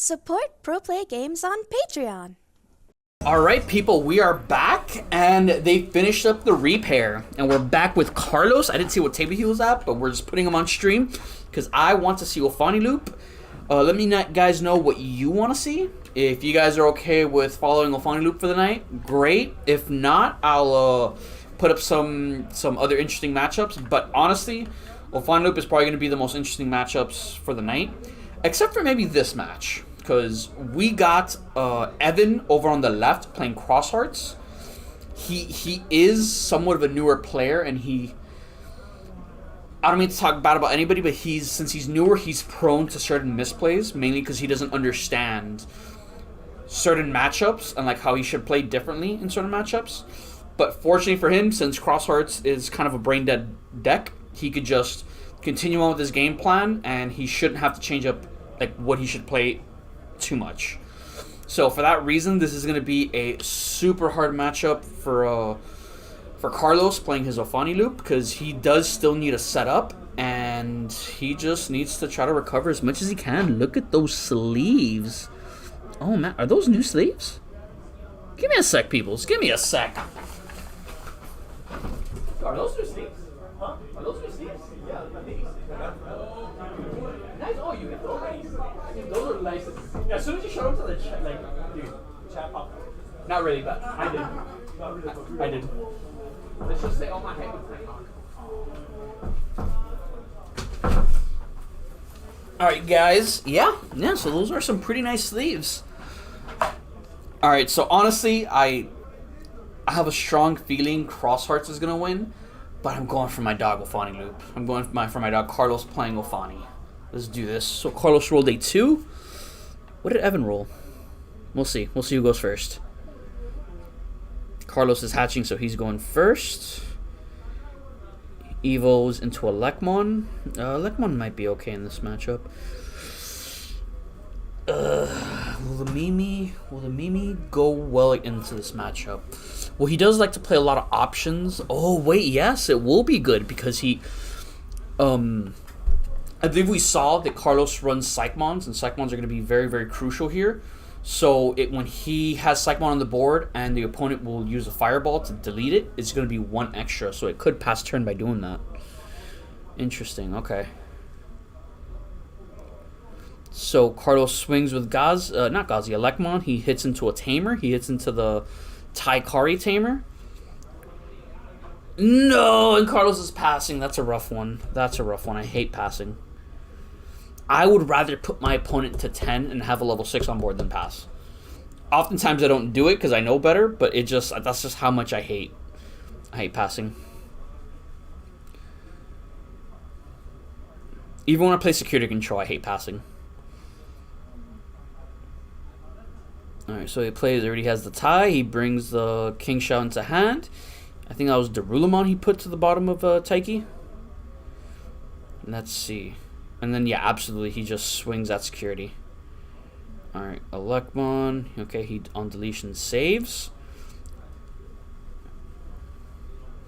Support Pro Play Games on Patreon. Alright people, we are back and they finished up the repair and we're back with Carlos. I didn't see what table he was at, but we're just putting him on stream because I want to see Ophani loop. Let me guys know what you want to see. If you guys are okay with following Ophani loop for the night, great. If not, I'll put up some other interesting matchups. But honestly, Ophani loop is probably going to be the most interesting matchups for the night, except for maybe this match. Because we got Evan over on the left playing Cross Hearts. He is somewhat of a newer player, and I don't mean to talk bad about anybody, but since he's newer, he's prone to certain misplays, mainly because he doesn't understand certain matchups and like how he should play differently in certain matchups. But fortunately for him, since Cross Hearts is kind of a brain dead deck, he could just continue on with his game plan, and he shouldn't have to change up like what he should play too much. So for that reason, this is going to be a super hard matchup for Carlos playing his Ophani loop, because he does still need a setup and he just needs to try to recover as much as he can. Look at those sleeves. Oh man, are those new sleeves? Give me a sec, peoples. Give me a sec. Are those new sleeves? Huh? Are those new sleeves? Yeah, I think. Nice. Oh, you get those. Those are nice. Yeah, as soon as you show them to the chat, like, dude, chat popped. Not really, but I did. I did. Let's just say, oh my head was Alright, guys. Yeah, so those are some pretty nice sleeves. Alright, so honestly, I have a strong feeling Cross Hearts is going to win, but I'm going for my dog Ophani loop. I'm going for my dog Carlos playing Ophani. Let's do this. So Carlos rolled a 2. What did Evan roll? We'll see. We'll see who goes first. Carlos is hatching, so he's going first. Evos into a Lekmon. Lekmon might be okay in this matchup. Will the Mimi go well into this matchup? Well, he does like to play a lot of options. Oh wait, yes, it will be good because he I believe we saw that Carlos runs Psychmons, and Psychmons are going to be very, very crucial here. So when he has Psychmon on the board and the opponent will use a Fireball to delete it, it's going to be 1 extra. So it could pass turn by doing that. Interesting, okay. So Carlos swings with not Gazi, Lekmon. He hits into a Tamer. He hits into the Taikari Tamer. No, and Carlos is passing. That's a rough one. I hate passing. I would rather put my opponent to 10 and have a level 6 on board than pass. Oftentimes I don't do it because I know better, but that's just how much I hate passing. Even when I play security control, I hate passing. Alright, so he already has the tie. He brings the King Shao into hand. I think that was Darulamon he put to the bottom of Taiki. Let's see. And then, yeah, absolutely, he just swings at security. Alright, Lekmon. Okay, he on deletion saves.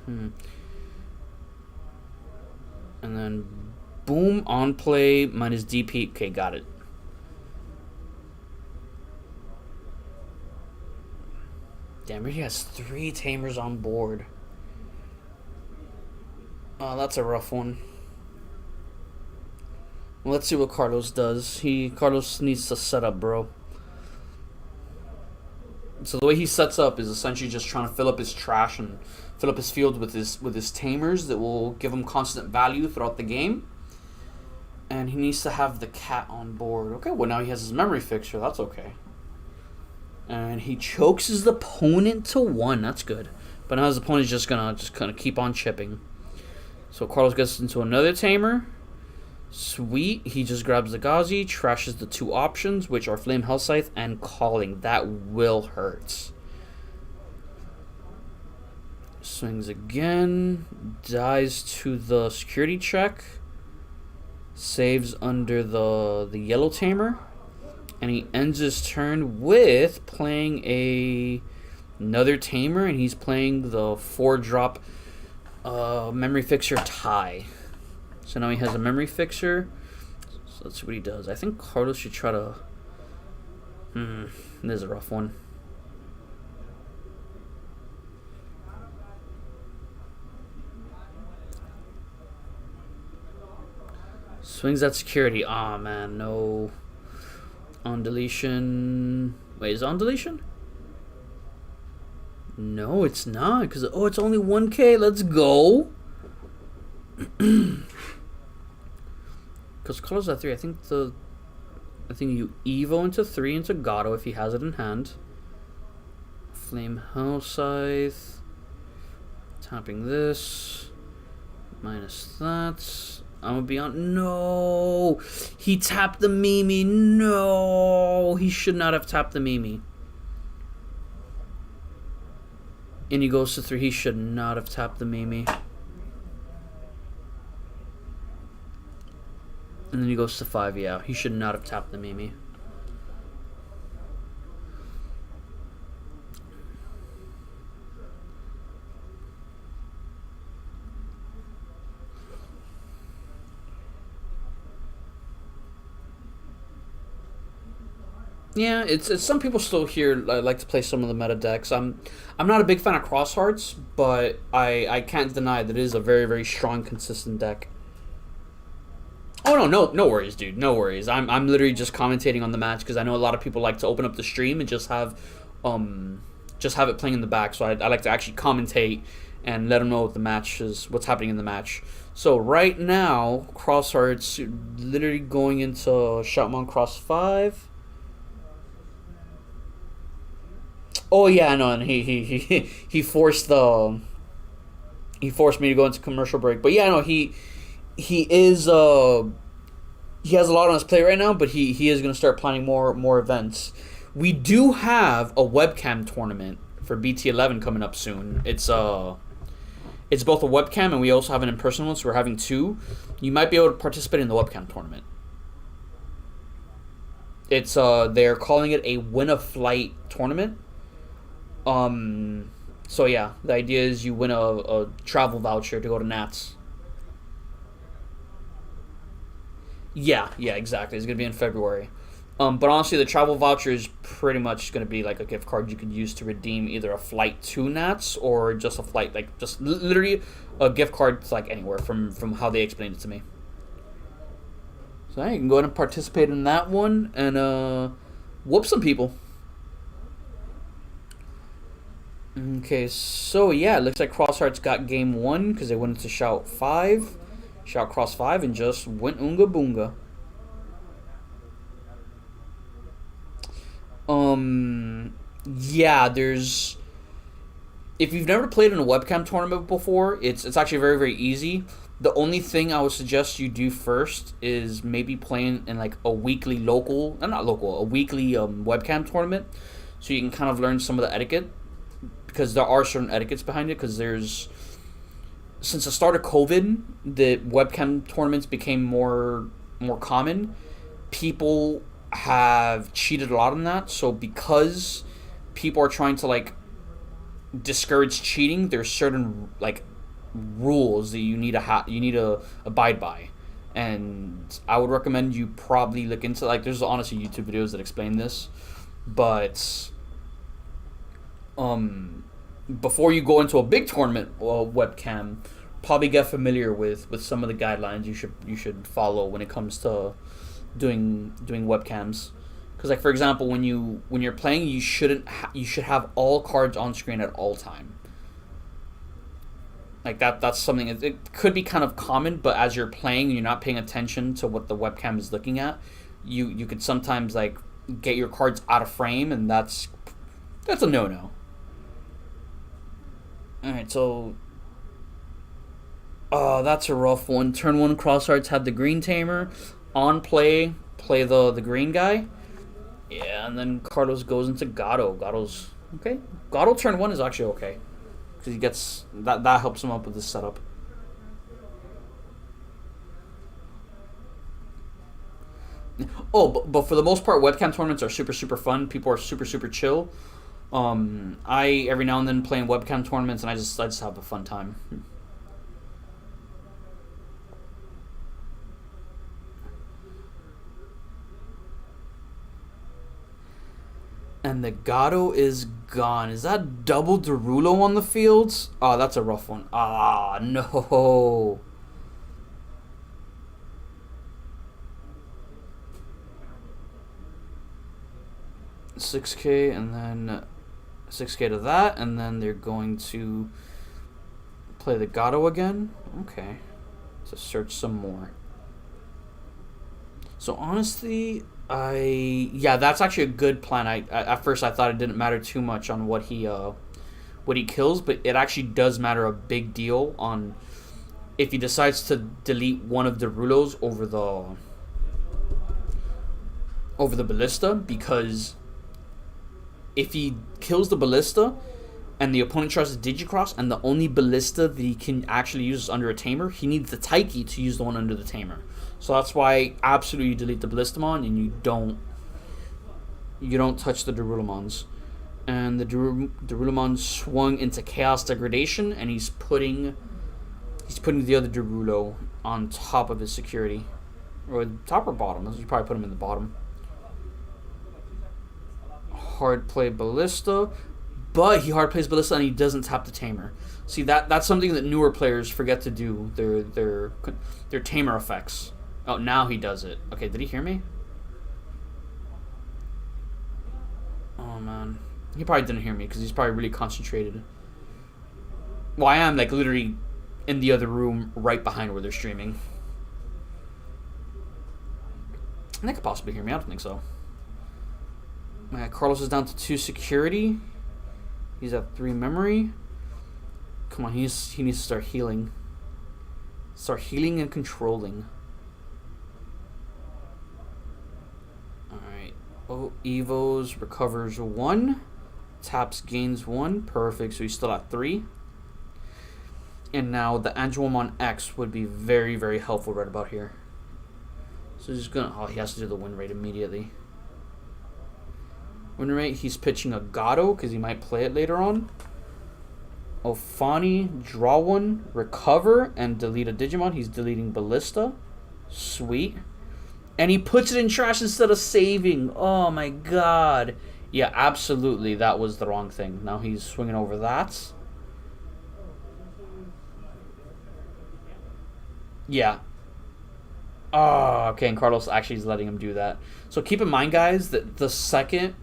And then, boom, on play, minus DP. Okay, got it. Damn, he has 3 Tamers on board. Oh, that's a rough one. Well, let's see what Carlos does. Carlos needs to set up, bro. So the way he sets up is essentially just trying to fill up his trash and fill up his field with his Tamers that will give him constant value throughout the game. And he needs to have the cat on board. Okay, well now he has his memory fixture. That's okay. And he chokes his opponent to 1. That's good. But now his opponent's just gonna keep on chipping. So Carlos gets into another Tamer. Sweet. He just grabs the Gazi, trashes the 2 options, which are Flame Hell Scythe and Calling. That will hurt. Swings again. Dies to the security check. Saves under the yellow Tamer. And he ends his turn with playing another Tamer, and he's playing the 4-drop Memory Fixer tie. So now he has a Memory Fixer. So let's see what he does. I think Carlos should try to This is a rough one. Swings that security. Aw, man, no. On deletion. Wait, is it on deletion? No, it's not. Because, oh, it's only 1K. Let's go. Because colors at 3. I think you Evo into 3 into Gato if he has it in hand. Flame House Scythe. Tapping this. Minus that. I'm gonna be on. No! He tapped the Mimi. No! He should not have tapped the Mimi. And he goes to 3. He should not have tapped the Mimi. And then he goes to 5. Yeah, he should not have tapped the Mimi. Yeah, it's some people still here like to play some of the meta decks. I'm not a big fan of Cross Hearts, but I can't deny that it is a very, very strong, consistent deck. Oh no worries, dude. No worries. I'm literally just commentating on the match because I know a lot of people like to open up the stream and just have it playing in the back. So I like to actually commentate and let them know what the match is, what's happening in the match. So right now, Cross Hearts literally going into Shoutmon Cross 5. Oh yeah, no, and he forced me to go into commercial break. But yeah, no, he is he has a lot on his plate right now, but he is going to start planning more events. We do have a webcam tournament for BT11 coming up soon. It's both a webcam and we also have an in-person one, so we're having 2. You might be able to participate in the webcam tournament. It's they're calling it a Win a Flight tournament. So yeah, the idea is you win a travel voucher to go to Nats. Yeah, exactly. It's gonna be in February. But honestly, the travel voucher is pretty much gonna be like a gift card you could use to redeem either a flight to Nats or just a flight, like just literally a gift card to like anywhere from how they explained it to me. So yeah, you can go ahead and participate in that one and whoop some people. Okay, so yeah, it looks like Cross Hearts got game 1 because they went into Shout Cross 5, and just went Oonga Boonga. Yeah, there's... If you've never played in a webcam tournament before, it's actually very, very easy. The only thing I would suggest you do first is maybe playing in like a weekly a weekly webcam tournament, so you can kind of learn some of the etiquette. Because there are certain etiquettes behind it. Because since the start of COVID, the webcam tournaments became more common. People have cheated a lot on that. So because people are trying to like discourage cheating, there's certain like rules that you need to abide by. And I would recommend you probably look into, like, there's honestly YouTube videos that explain this, but before you go into a big tournament webcam, probably get familiar with some of the guidelines you should follow when it comes to doing webcams. Because, like, for example, when you're playing, you should have all cards on screen at all time. Like that's something. It could be kind of common, but as you're playing, and you're not paying attention to what the webcam is looking at. You could sometimes like get your cards out of frame, and that's a no-no. Alright, so that's a rough one. Turn 1 Crosshearts had the green tamer. On play the green guy. Yeah, and then Carlos goes into Gato. Gato's okay. Gato turn 1 is actually okay. Because he gets that helps him up with the setup. Oh, but for the most part, webcam tournaments are super, super fun. People are super, super chill. I every now and then play in webcam tournaments, and I just have a fun time. And the Gato is gone. Is that double Derulo on the field? Oh, that's a rough one. Ah, no. $6K and then 6K to that, and then they're going to play the Gato again. Okay. To search some more. So honestly, that's actually a good plan. I at first I thought it didn't matter too much on what he kills, but it actually does matter a big deal on if he decides to delete one of the Rulos over the Ballista, because if he kills the Ballista and the opponent tries to Digicross and the only Ballista that he can actually use is under a Tamer, he needs the Taiki to use the one under the Tamer. So that's why absolutely delete the Ballistamon and you don't touch the Darulomons. And the Darulomon swung into Chaos Degradation, and he's putting the other Derulo on top of his security. Or top or bottom. You probably put him in the bottom. Hard play Ballista, but he hard plays Ballista and he doesn't tap the Tamer. See, that's something that newer players forget to do. Their Tamer effects. Oh, now he does it. Okay, did he hear me? Oh man, he probably didn't hear me because he's probably really concentrated. Well, I am like literally in the other room right behind where they're streaming. And they could possibly hear me. I don't think so. Carlos is down to 2 security. He's at 3 memory. Come on, he needs to start healing. Start healing and controlling. Alright. Oh, Evos recovers 1. Taps gains 1. Perfect, so he's still at 3. And now the Angelmon X would be very, very helpful right about here. So he's gonna... Oh, he has to do the win rate immediately. Win rate, he's pitching a Gato because he might play it later on. Ophani, draw 1, recover, and delete a Digimon. He's deleting Ballista. Sweet. And he puts it in trash instead of saving. Oh my god. Yeah, absolutely, that was the wrong thing. Now he's swinging over that. Yeah. Oh, okay, and Carlos actually is letting him do that. So keep in mind, guys, that the second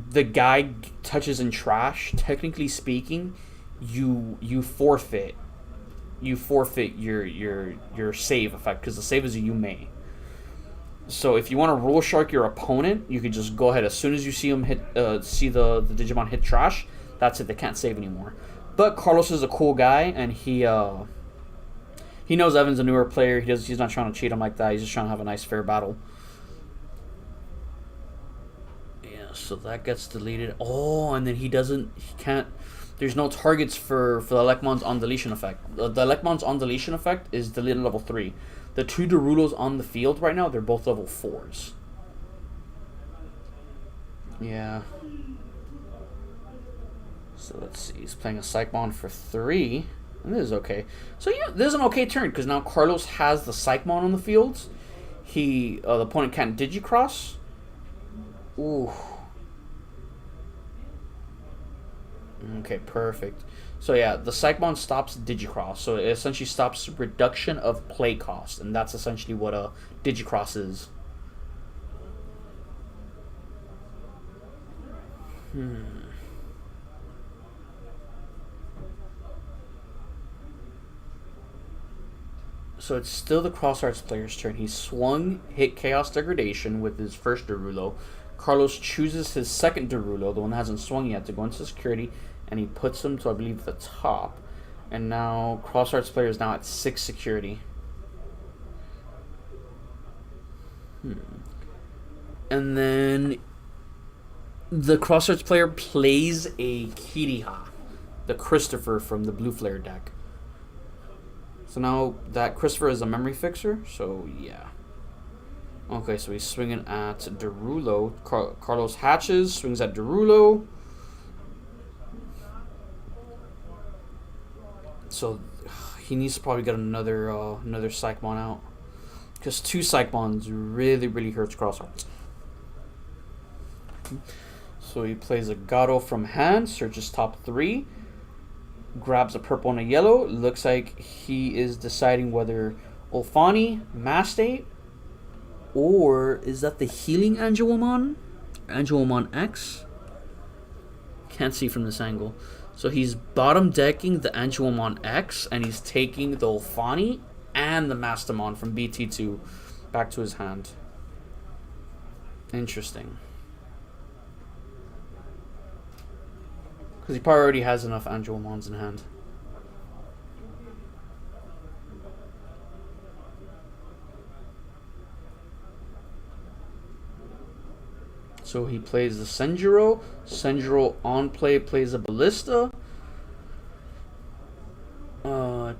the guy touches in trash, technically speaking, you forfeit your save effect, because the save is a you may. So if you want to rule shark your opponent, you could just go ahead as soon as you see him hit see the Digimon hit trash. That's it. They can't save anymore. But Carlos is a cool guy, and he knows Evan's a newer player. He's not trying to cheat him like that. He's just trying to have a nice fair battle. So that gets deleted. Oh, and then he can't. There's no targets for the Lekmon's on deletion effect. The Lekmon's on deletion effect is deleted level 3. The 2 Derulos on the field right now, they're both level 4s. Yeah. So let's see. He's playing a Psychmon for 3. And this is okay. So yeah, this is an okay turn because now Carlos has the Psychmon on the field. The opponent can't Digicross. Ooh. Okay, perfect. So yeah, the Psychmon stops Digicross, so it essentially stops reduction of play cost, and that's essentially what a Digicross is. So it's still the Cross Arts player's turn. He swung, hit Chaos Degradation with his first Derulo. Carlos chooses his second Derulo, the one that hasn't swung yet, to go into security, and he puts him to, I believe, the top. And now Cross Arts player is now at 6 security. And then the Cross Arts player plays a Kiriha, the Christopher from the Blue Flare deck. So now that Christopher is a memory fixer, so yeah. Okay, so he's swinging at Derulo. Carlos hatches, swings at Derulo. So he needs to probably get another Psychmon out, because 2 Psychmons really, really hurts Cross Arts. So he plays a Gato from hand, searches top 3, grabs a purple and a yellow. Looks like he is deciding whether Ophani, Mastate, or is that the healing Angelomon? Angelomon X? Can't see from this angle. So he's bottom decking the Angelomon X, and he's taking the Ophani and the Mastamon from BT2 back to his hand. Interesting. Because he probably already has enough Angelomons in hand. So he plays the Senjuro. Senjuro on play plays a Ballista.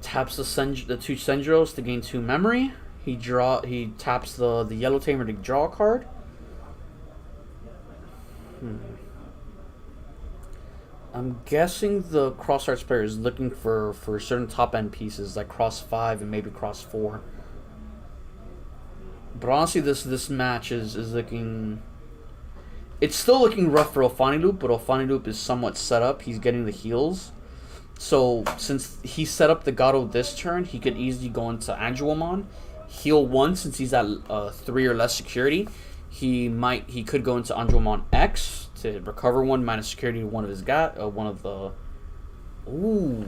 Taps the 2 Senjuros to gain 2 memory. He taps the yellow tamer to draw a card. I'm guessing the Cross Arts player is looking for certain top end pieces like Cross 5 and maybe Cross 4. But honestly, this match is looking. It's still looking rough for Ophani Loop, but Ophani Loop is somewhat set up. He's getting the heals. So, since he set up the Gato this turn, he could easily go into Angelomon, heal 1 since he's at 3 or less security. He could go into Angelomon X to recover 1 minus security to one of his one of the. Ooh,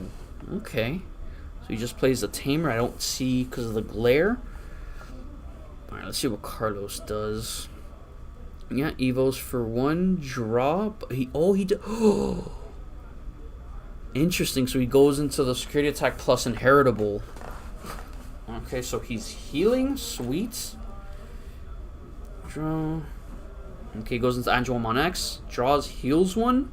okay. So he just plays the Tamer. I don't see because of the glare. All right, let's see what Carlos does. Yeah, Evos for 1, draw. He did. Oh, interesting. So he goes into the security attack plus inheritable. Okay, so he's healing. Sweet. Draw. Okay, goes into Angelomon X. Draws, heals 1.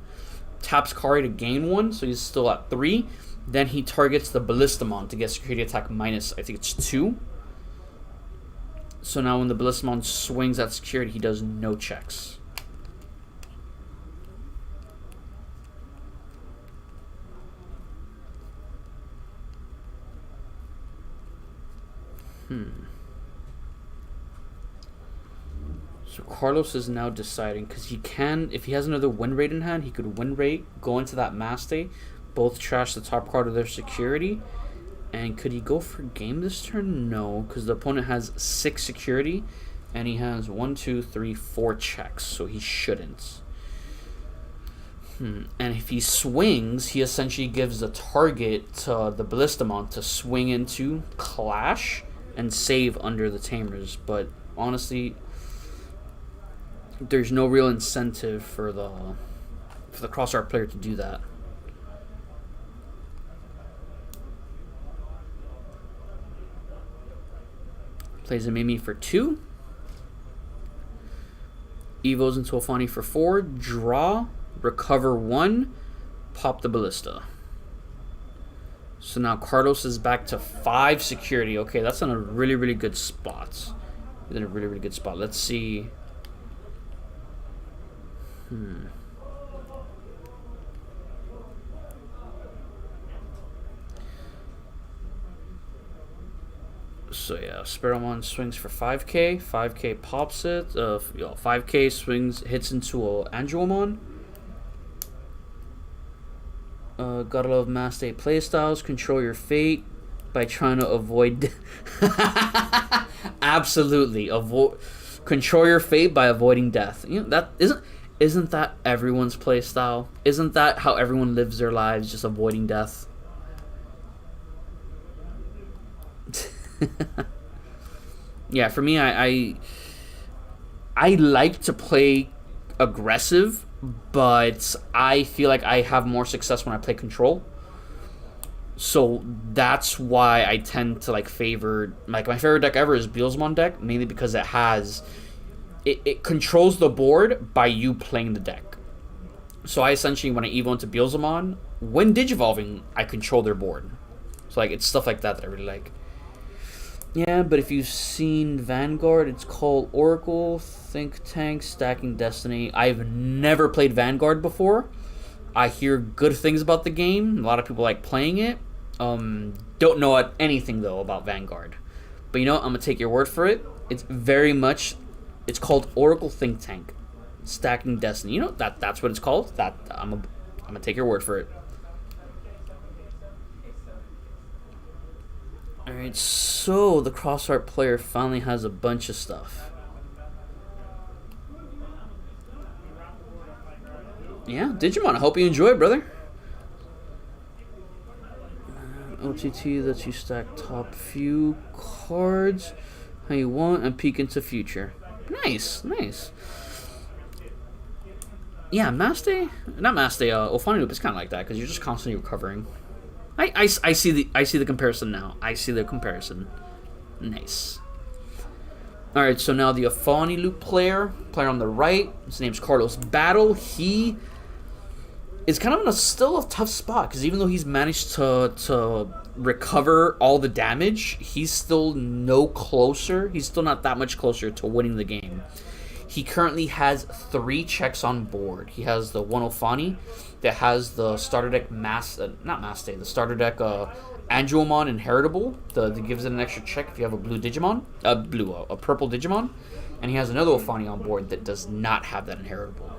Taps Kari to gain 1, so he's still at 3. Then he targets the Ballistamon to get security attack minus, I think it's 2. So now when the Ballistamon swings at security, he does no checks. So Carlos is now deciding, because he can, if he has another win rate in hand, he could win rate, go into that Maste, both trash the top card of their security. And could he go for game this turn? No, because the opponent has 6 security, and he has 1, 2, 3, 4 checks, so he shouldn't. And if he swings, he essentially gives the target to the Ballistamon to swing into, clash, and save under the Tamers. But honestly, there's no real incentive for the cross-art player to do that. Plays a Mimi for 2. Evos into Ophani for 4. Draw. Recover 1. Pop the Ballista. So now Carlos is back to 5 security. Okay, that's in a really, really good spot. He's in a really, really good spot. Let's see. So yeah, Sparrowmon swings for 5k. 5k pops it. 5k swings, hits into a Angelomon. Gotta love Maste playstyles. Control your fate by trying to avoid. Absolutely, control your fate by avoiding death. You know that isn't that everyone's playstyle? Isn't that how everyone lives their lives, just avoiding death? Yeah, for me, I like to play aggressive, but I feel like I have more success when I play control. So that's why I tend to favor, my favorite deck ever is Beelzemon deck, mainly because it controls the board by you playing the deck. So I essentially, when I evo into Beelzemon, when digivolving, I control their board. So it's stuff like that I really like. Yeah, but if you've seen Vanguard, it's called Oracle, Think Tank, Stacking Destiny. I've never played Vanguard before. I hear good things about the game. A lot of people like playing it. Don't know anything, though, about Vanguard. But you know what? I'm going to take your word for it. It's called Oracle Think Tank. Stacking Destiny. You know that's what it's called. That I'm gonna take your word for it. All right, so the cross-art player finally has a bunch of stuff. Yeah, Digimon. I hope you enjoy it, brother. OTT lets you stack top few cards how you want and peek into future. Nice, nice. Yeah, Ophani Loop is kind of like that because you're just constantly recovering. I see the comparison now. I see the comparison. Nice. All right, so now the Ophani Loop player on the right. His name's Carlos Battle. He is kind of in still a tough spot because even though he's managed to recover all the damage, he's still no closer. He's still not that much closer to winning the game. He currently has 3 checks on board. He has the one Ophani that has the starter deck the starter deck Angelmon Inheritable that gives it an extra check if you have a blue Digimon, a purple Digimon, and he has another Ophani on board that does not have that Inheritable.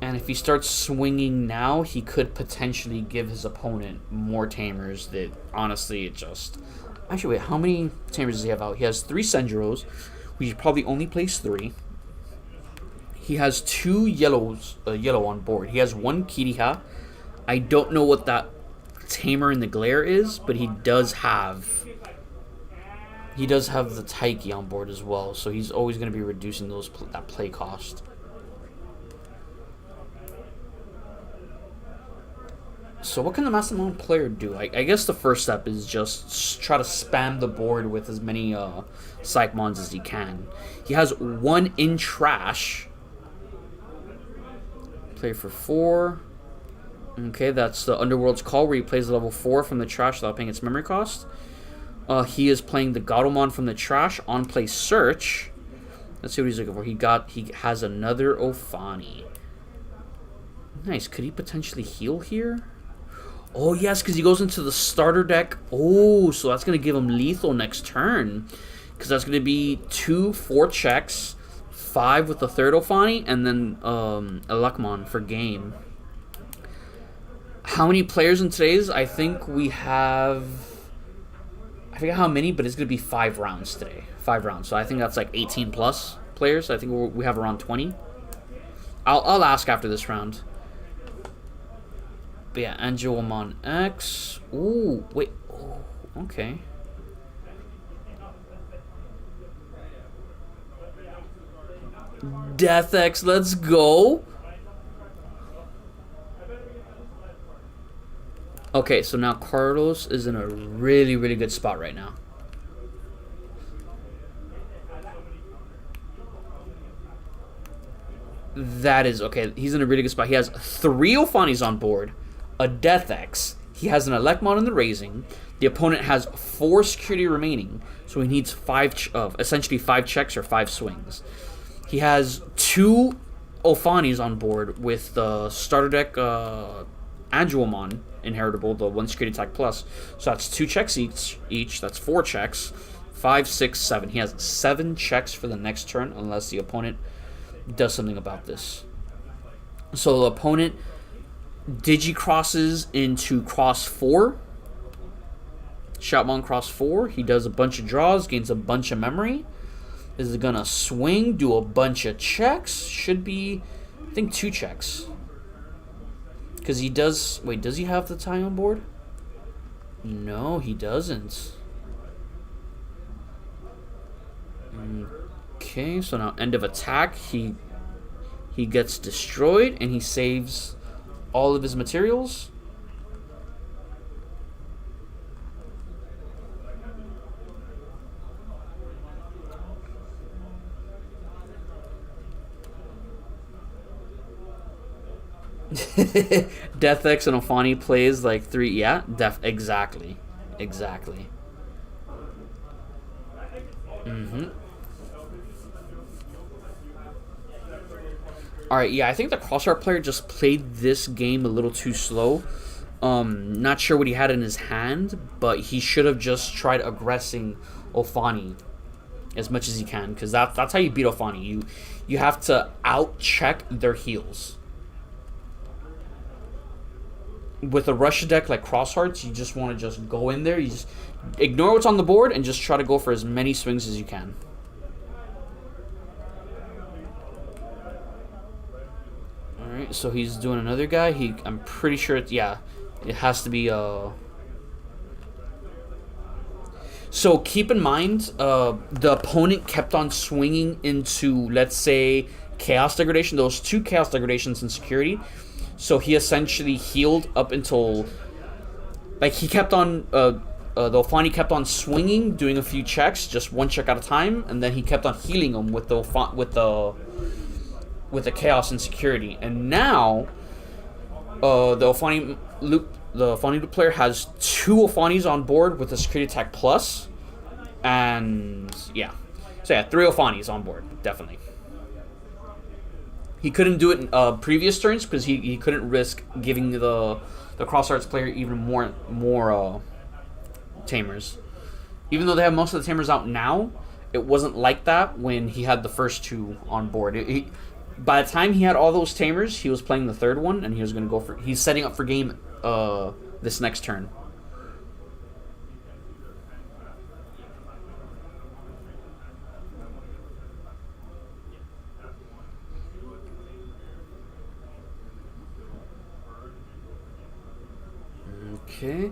And if he starts swinging now, he could potentially give his opponent more tamers that honestly it just... Actually, wait, how many tamers does he have out? He has 3 Senjuros, which he probably only plays 3. He has 2 yellow on board. He has 1 Kiriha. I don't know what that tamer in the glare is, but he does have the Taiki on board as well, so he's always going to be reducing that play cost. So what can the Mastermind player do? I guess the first step is just try to spam the board with as many Psychmons as he can. He has 1 in trash. Play for 4. Okay, that's the Underworld's Call where he plays level 4 from the trash without paying its memory cost. He is playing the Gatomon from the trash on play search. Let's see what he's looking for. He has another Ophani. Nice. Could he potentially heal here? Oh, yes, because he goes into the starter deck. Oh, so that's going to give him lethal next turn. Because that's going to be 2 4 checks, 5 with the third Ophani, and then Elecmon for game. How many players in today's? I think we have... I forget how many, but it's going to be 5 rounds today. 5 rounds. So I think that's like 18 plus players. I think we have around 20. I'll ask after this round. But yeah, Angelmon X. Ooh, wait. Oh, okay. Death X, let's go. Okay, so now Carlos is in a really, really good spot right now. That is, okay, he's in a really good spot. He has 3 Ophanis on board, a Death X. He has an Elecmon in the Raising. The opponent has 4 security remaining, so he needs essentially 5 checks or 5 swings. He has 2 Ophanis on board with the starter deck Angelmon Inheritable, the 1 security attack plus. So that's 2 checks each. That's 4 checks. 5, 6, 7. He has 7 checks for the next turn unless the opponent does something about this. So the opponent Digicrosses into cross 4. Shoutmon cross 4. He does a bunch of draws, gains a bunch of memory. Is gonna swing, do a bunch of checks. Should be, I think, 2 checks. Because he does... Wait, does he have the tie on board? No, he doesn't. Okay, so now end of attack. He gets destroyed, and he saves all of his materials. Death X and Ophani plays like 3. Yeah, exactly. Alright, yeah, I think the Crosshair player just played this game a little too slow. Not sure what he had in his hand, but he should have just tried aggressing Ophani as much as you can, because that's how you beat Ophani. You have to out-check their heals. With a rush deck like Crosshearts, you just want to just go in there. You just ignore what's on the board and just try to go for as many swings as you can. Alright, so he's doing another guy. I'm pretty sure it has to be So keep in mind, the opponent kept on swinging into, let's say, Chaos Degradation. Those 2 Chaos Degradations in security. So he essentially healed up until, like, he kept on, the Ophani kept on swinging, doing a few checks, just 1 check at a time, and then he kept on healing him with the Chaos and security. And now, the Ophani loop player has 2 Ophanis on board with a security attack plus, and yeah, so yeah, 3 Ophanis on board, definitely. He couldn't do it in previous turns because he couldn't risk giving the Crosshearts player even more tamers. Even though they have most of the tamers out now, it wasn't like that when he had the first 2 on board. By the time he had all those tamers, he was playing the 3rd one, and he was going to go for. He's setting up for game this next turn. Okay.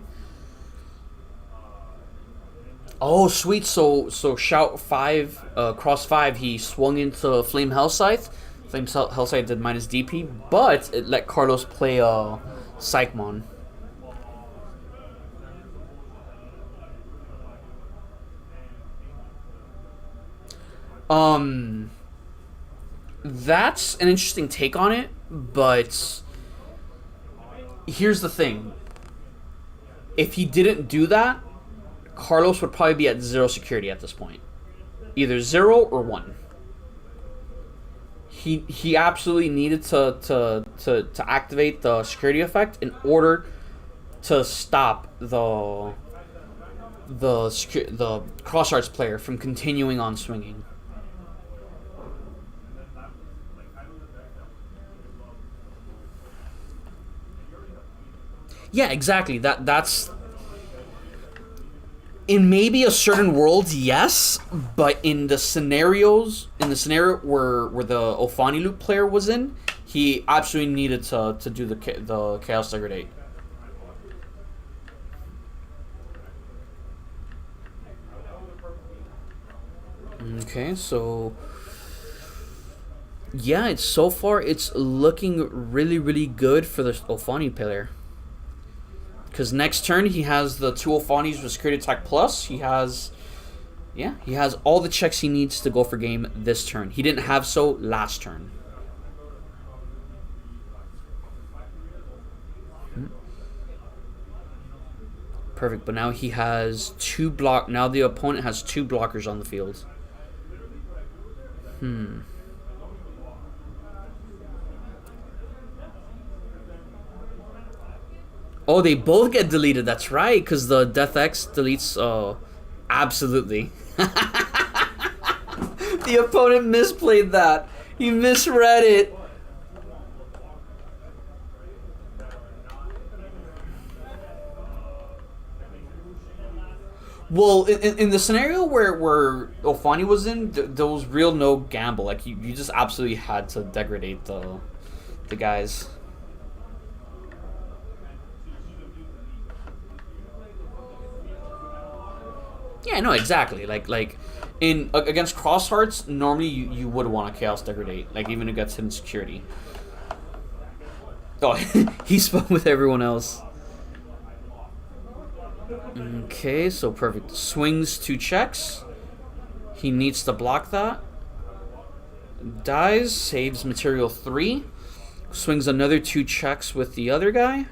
Oh, sweet. So shout 5, cross 5. He swung into Flame Hellscythe. Flame Hellscythe did minus DP, but it let Carlos play Psychmon. That's an interesting take on it, but here's the thing. If he didn't do that, Carlos would probably be at 0 security at this point. Either 0 or 1. He absolutely needed to activate the security effect in order to stop the Crosshearts player from continuing on swinging. Yeah, exactly. That's in maybe a certain world, yes, but in the scenario where the Ophani loop player was in, he absolutely needed to do the Chaos Degradate. Okay, so yeah, so far it's looking really, really good for the Ophani player. Because next turn he has the 2 Ophanis with security attack plus. He has all the checks he needs to go for game this turn. He didn't have so last turn. Perfect, but now he has 2 block. Now the opponent has 2 blockers on the field. Oh, they both get deleted. That's right, because the Death X deletes. Absolutely. The opponent misplayed that. He misread it. Well, in the scenario where Ophani was in, there was real no gamble. Like, you just absolutely had to degrade the guys. Yeah, no, exactly. Like in against Crosshearts, normally you would want a Chaos Degradate, like even against hidden security. Oh, he spoke with everyone else. Okay, so perfect. Swings 2 checks. He needs to block that. Dies, saves material 3. Swings another 2 checks with the other guy.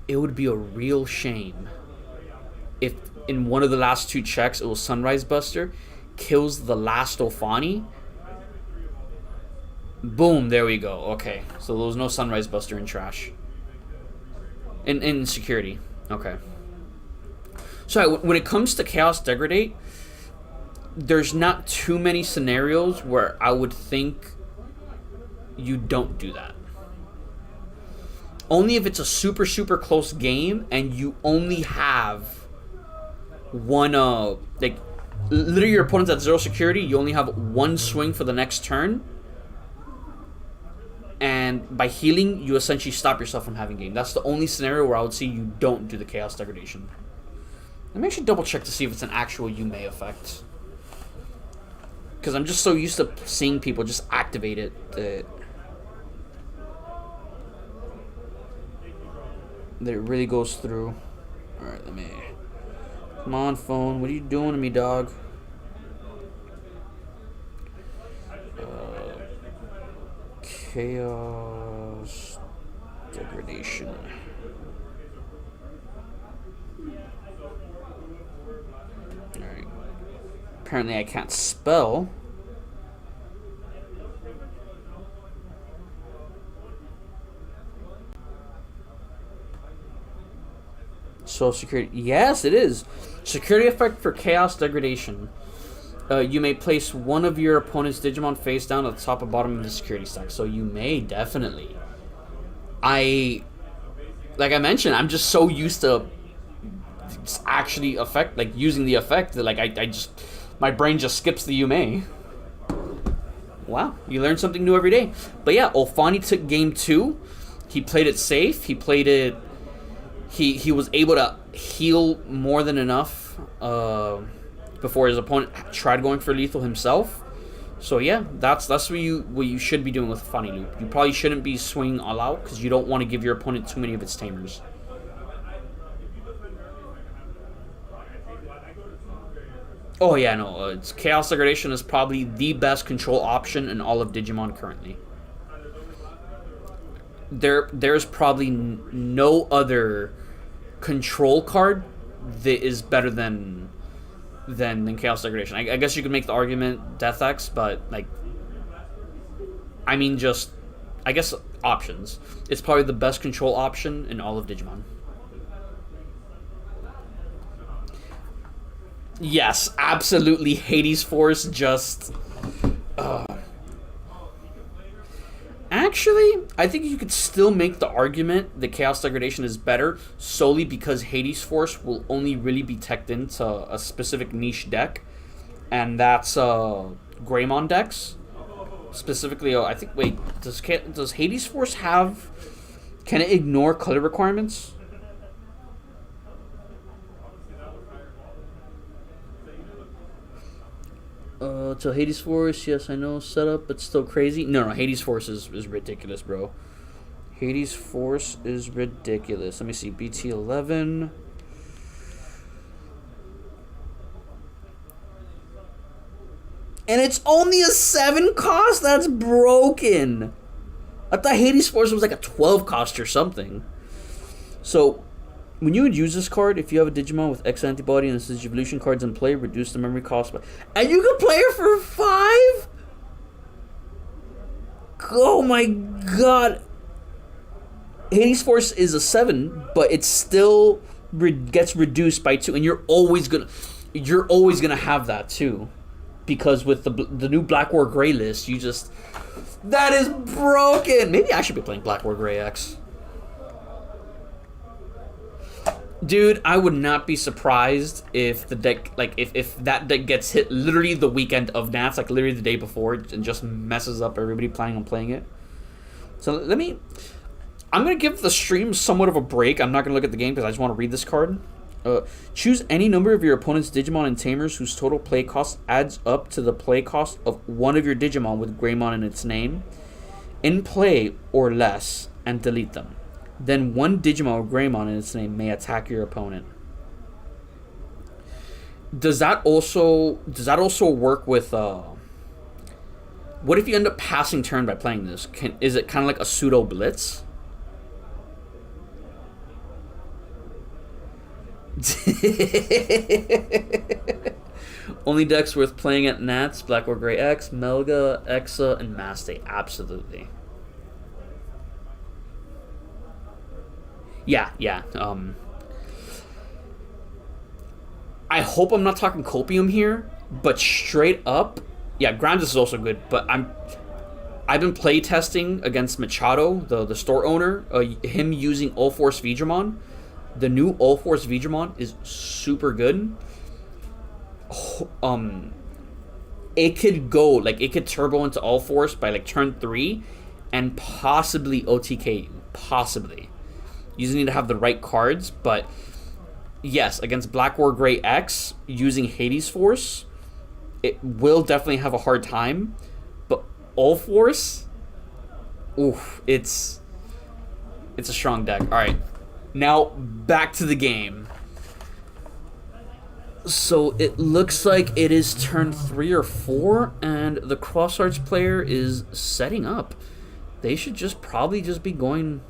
It would be a real shame if in one of the last 2 checks it was Sunrise Buster, kills the last Ophani. Boom, there we go. Okay, so there was no Sunrise Buster in trash. In security. Okay. So when it comes to Chaos Degradate, there's not too many scenarios where I would think you don't do that. Only if it's a super, super close game and you only have one, like, literally your opponent's at 0 security, you only have one swing for the next turn. And by healing, you essentially stop yourself from having game. That's the only scenario where I would say you don't do the Chaos Degradation. Let me actually double check to see if it's an actual Yume effect. Because I'm just so used to seeing people just activate it that it really goes through. Alright, let me... Come on, phone. What are you doing to me, dog? Chaos Degradation. Alright. Apparently I can't spell. So security. Yes, it is. Security effect for Chaos Degradation. You may place one of your opponent's Digimon face down at the top and bottom of the security stack. So you may definitely. Like I mentioned, I'm just so used to actually using the effect that I just, my brain just skips the you may. Wow, you learn something new every day. But yeah, Ophani took game 2. He played it safe. He played it. He was able to heal more than enough before his opponent tried going for lethal himself. So yeah, that's what you should be doing with Ophani Loop. You probably shouldn't be swinging all out because you don't want to give your opponent too many of its tamers. Oh yeah, no, it's Chaos Degradation is probably the best control option in all of Digimon currently. There's probably no other control card that is better than Chaos Degradation. I guess you could make the argument Death X, but I mean just, I guess options. It's probably the best control option in all of Digimon. Yes, absolutely. Hades Force just... Actually, I think you could still make the argument that Chaos Degradation is better solely because Hades Force will only really be teched into a specific niche deck, and that's Greymon decks. Specifically, I think... Wait, does Hades Force have... Can it ignore color requirements? So Hades Force, yes, I know, setup, but still crazy. No, Hades Force is ridiculous, bro. Hades Force is ridiculous. Let me see, BT11. And it's only a 7 cost? That's broken. I thought Hades Force was like a 12 cost or something. So... When you would use this card, if you have a Digimon with X antibody and this is evolution cards in play, reduce the memory cost by... And you can play her for 5? Oh my god. Hades Force is a 7, but it still gets reduced by 2. And you're always gonna have that too. Because with the new Black War Gray list, you just... That is broken! Maybe I should be playing Black War Gray X. Dude, I would not be surprised if the deck, if that deck gets hit literally the weekend of Nats, literally the day before, and just messes up everybody planning on playing it. So I'm going to give the stream somewhat of a break. I'm not going to look at the game because I just want to read this card. Choose any number of your opponent's Digimon and Tamers whose total play cost adds up to the play cost of one of your Digimon with Greymon in its name, in play or less, and delete them. Then one Digimon with Greymon in its name may attack your opponent. Does that also work with what if you end up passing turn by playing this? Is it kind of like a pseudo blitz? Only decks worth playing at Nats, Black or Gray X, Melga, Exa, and Maste. Absolutely. Yeah. I hope I'm not talking copium here, but straight up, yeah, Grandis is also good. But I've been play testing against Machado, the store owner, him using All Force Digimon. The new All Force Digimon is super good. It could go like it could turbo into All Force by like turn 3, and possibly OTK you. Possibly, you just need to have the right cards. But yes, against Black War Gray X using Hades Force, it will definitely have a hard time. But All Force, oof, it's a strong deck. All right, now back to the game. So it looks like it is turn 3 or 4, and the CrossArts player is setting up. They should probably just be going.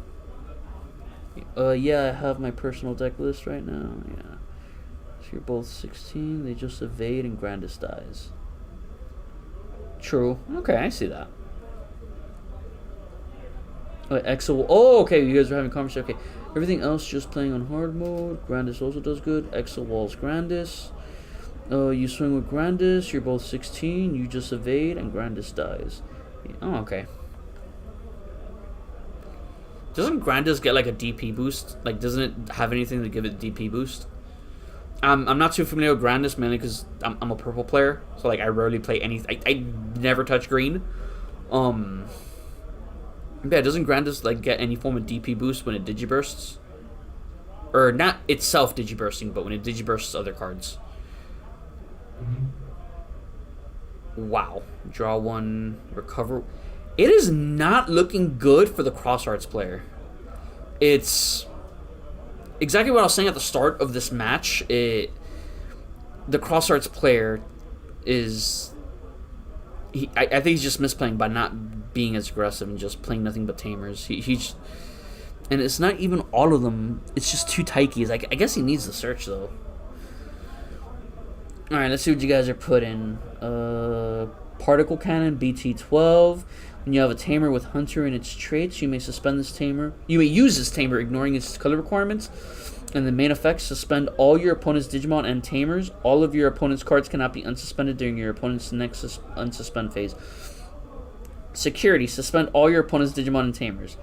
Yeah, I have my personal deck list right now. Yeah. So you're both 16. They just evade and Grandis dies. True. Okay, I see that. Exo. Oh, okay. You guys are having a conversation. Okay. Everything else just playing on hard mode. Grandis also does good. Exo walls Grandis. You swing with Grandis. You're both 16. You just evade and Grandis dies. Oh, okay. Doesn't Grandis get like a DP boost? Like, doesn't it have anything to give it DP boost? I'm not too familiar with Grandis, mainly because I'm a purple player, so like I rarely play anything. I never touch green. Yeah, doesn't Grandis like get any form of DP boost when it digibursts? Or not itself digibursting, but when it digibursts other cards. Wow. Draw one, recover. It is not looking good for the CrossArts player. It's exactly what I was saying at the start of this match. The CrossArts player is... I think he's just misplaying by not being as aggressive and just playing nothing but tamers. He's... And it's not even all of them. It's just 2 Taikis. I guess he needs the search, though. Alright, let's see what you guys are putting. Particle Cannon, BT-12. When you have a tamer with Hunter in its traits, you may suspend this tamer. You may use this tamer, ignoring its color requirements. And the main effect, suspend all your opponent's Digimon and tamers. All of your opponent's cards cannot be unsuspended during your opponent's next unsuspend phase. Security, suspend all your opponent's Digimon and tamers.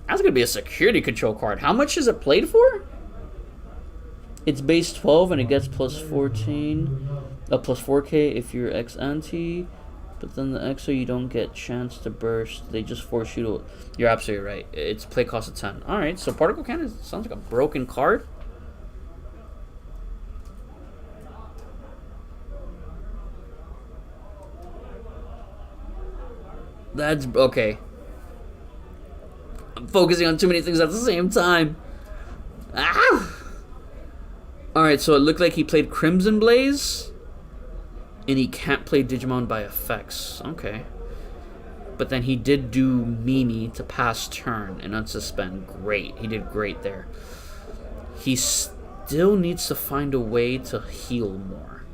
That's going to be a security control card. How much is it played for? It's base 12 and it gets plus 14. Plus 4k if you're ex-ante. But then the EXO, you don't get chance to burst. They just force you to... You're absolutely right. It's play cost of 10. Alright, so Particle Cannon sounds like a broken card. That's... Okay. I'm focusing on too many things at the same time. Ah! Alright, so it looked like he played Crimson Blaze. And he can't play Digimon by effects. Okay. But then he did do Mimi to pass turn and unsuspend. Great. He did great there. He still needs to find a way to heal more.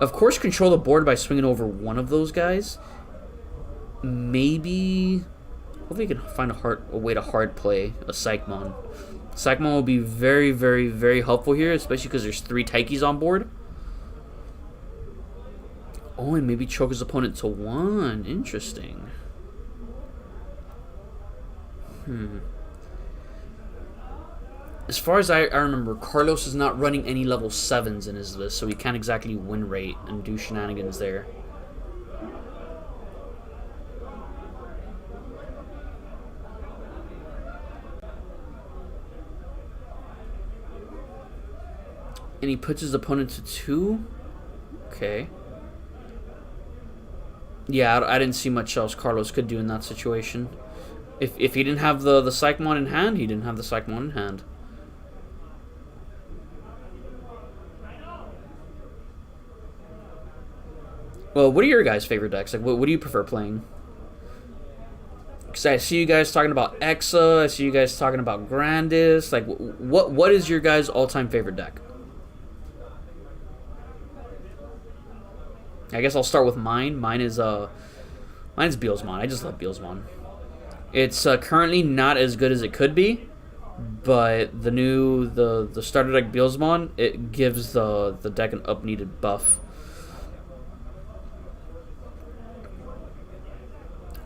Of course, control the board by swinging over one of those guys. Maybe... Hopefully he can find a way to hard play a Psychmon. Psychmon will be very, very, very helpful here, especially because there's 3 Taikis on board. Oh, and maybe choke his opponent to 1. Interesting. As far as I remember, Carlos is not running any level 7s in his list, so he can't exactly win rate and do shenanigans there. And he puts his opponent to 2? Okay. Yeah, I didn't see much else Carlos could do in that situation. If he didn't have the Psychmon in hand, he didn't have the Psychmon in hand. Well, what are your guys' favorite decks? Like, what do you prefer playing? Because I see you guys talking about Exa, I see you guys talking about Grandis. Like, what is your guys' all-time favorite deck? I guess I'll start with mine. Mine's Beelzemon. I just love Beelzemon. It's currently not as good as it could be, But the starter deck Beelzemon, it gives the deck an up needed buff.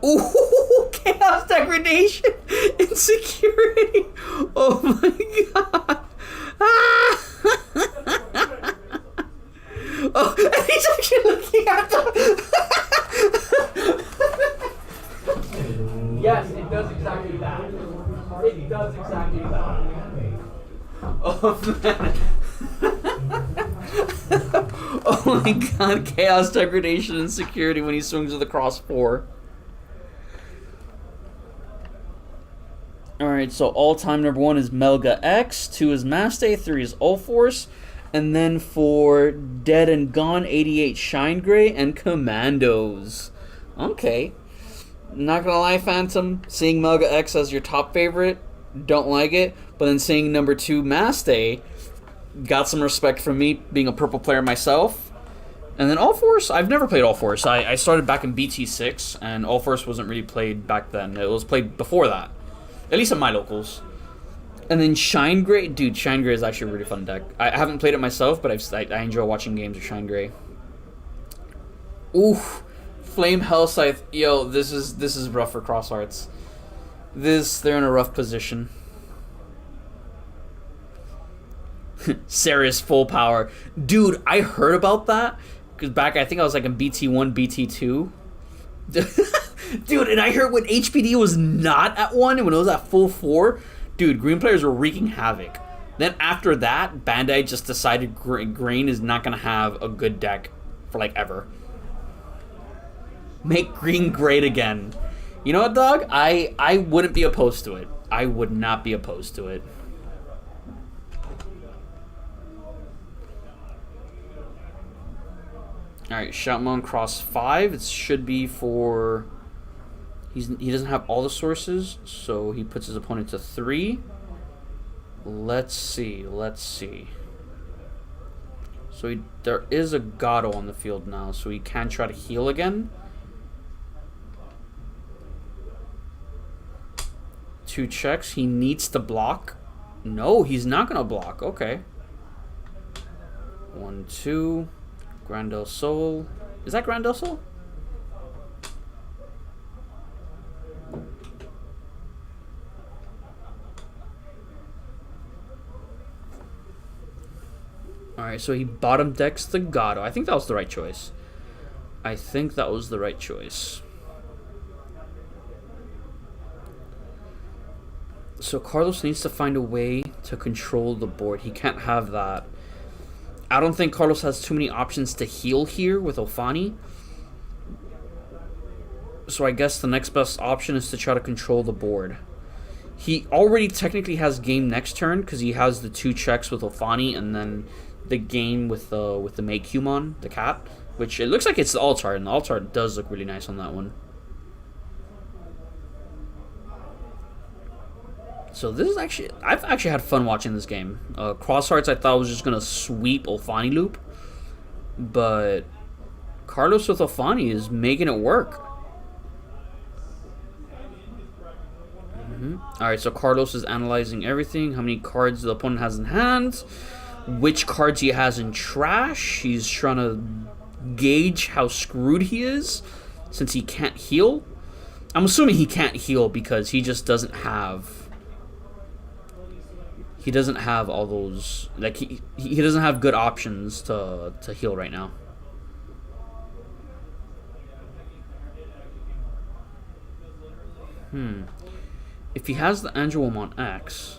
Ooh, chaos degradation, insecurity. Oh my god. Ah! Oh, and he's actually looking at them. Yes, it does exactly that. It does exactly that. Oh man. Oh my god, chaos degradation and security when he swings with the cross 4. Alright, so all-time number 1 is Melga X, 2 is Mastay, 3 is Ulforce, and then for Dead and Gone, 88 Shine Gray and Commandos. Okay. Not gonna lie, Phantom, seeing Melga X as your top favorite, don't like it, but then seeing number 2 Mastay, got some respect from me, being a purple player myself. And then Ulforce, I've never played Ulforce. I started back in BT6, and Ulforce wasn't really played back then. It was played before that. At least at my locals. And then Shine Gray. Dude, Shine Gray is actually a really fun deck. I haven't played it myself, but I enjoy watching games of Shine Gray. Oof. Flame Hellscythe. Yo, this is rough for Cross Hearts. They're in a rough position. Serious full power. Dude, I heard about that. Because back, I think I was like in BT1, BT2. Dude, and I heard when HPD was not at 1 and when it was at full 4, dude, green players were wreaking havoc. Then after that, Bandai just decided green is not going to have a good deck for like ever. Make green great again. You know what, dog? I wouldn't be opposed to it. I would not be opposed to it. Alright, Shoutmon cross 5. It should be for... He doesn't have all the sources, so he puts his opponent to 3. Let's see. So there is a Gato on the field now, so he can try to heal again. 2 checks. He needs to block. No, he's not going to block. Okay. 1, 2. Grandel Soul. Is that Grandel Soul? Alright, so he bottom decks the Gato. I think that was the right choice. So Carlos needs to find a way to control the board. He can't have that. I don't think Carlos has too many options to heal here with Ophani. So I guess the next best option is to try to control the board. He already technically has game next turn because he has the 2 checks with Ophani and then the game with the Makeumon, the cat, which it looks like it's the Altart, and the Altart does look really nice on that one. So this is actually, I've actually had fun watching this game. Cross Hearts I thought was just gonna sweep Ophani loop, but Carlos with Ophani is making it work. Alright, so Carlos is analyzing everything. How many cards the opponent has in hand, which cards he has in trash. He's trying to gauge how screwed he is since he can't heal. I'm assuming he can't heal because he just doesn't have... He doesn't have all those... Like, he doesn't have good options to heal right now. If he has the Angelomon X,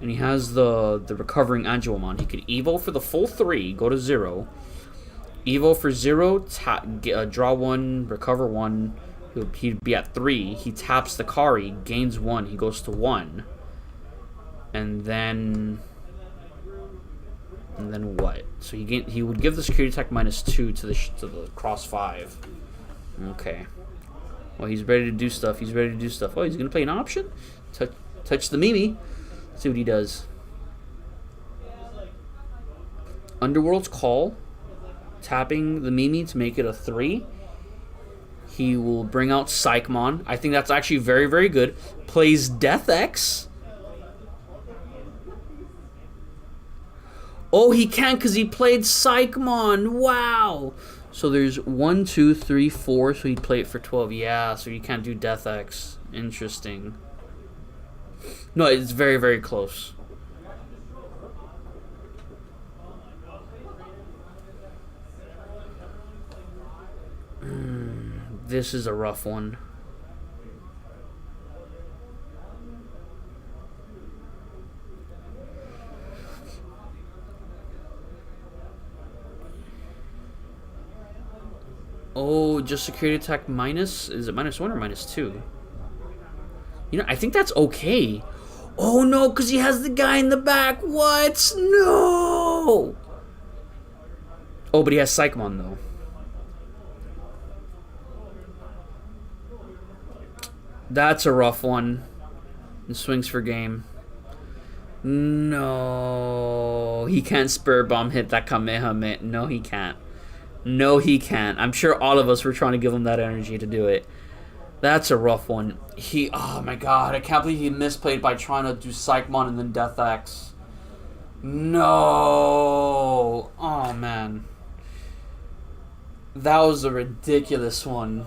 and he has the recovering Angelomon, he could Evo for the full 3, go to 0. Evo for 0, draw 1, recover 1. He'd be at 3. He taps the Kari, gains 1, he goes to 1. And then what? So he would give the security attack -2 to the cross 5. Okay. Well, he's ready to do stuff. Oh, he's gonna play an option. Touch the Mimi. Let's see what he does. Underworld's Call, tapping the Mimi to make it a 3. He will bring out Psychmon. I think that's actually very, very good. Plays Death X. Oh, he can't because he played Psychmon. Wow. So there's 1, 2, 3, 4. So he'd play it for 12. Yeah, so you can't do Death X. Interesting. No, it's very, very close. This is a rough one. Oh, just security attack minus? Is it -1 or -2? You know, I think that's okay. Oh no, because he has the guy in the back. What? No! Oh, but he has Psychmon though. That's a rough one. And swings for game. No. He can't Spur Bomb hit that Kamehameha. No, he can't. No, he can't. I'm sure all of us were trying to give him that energy to do it. That's a rough one. Oh my god, I can't believe he misplayed by trying to do Psychmon and then Death X. No. Oh man. That was a ridiculous one.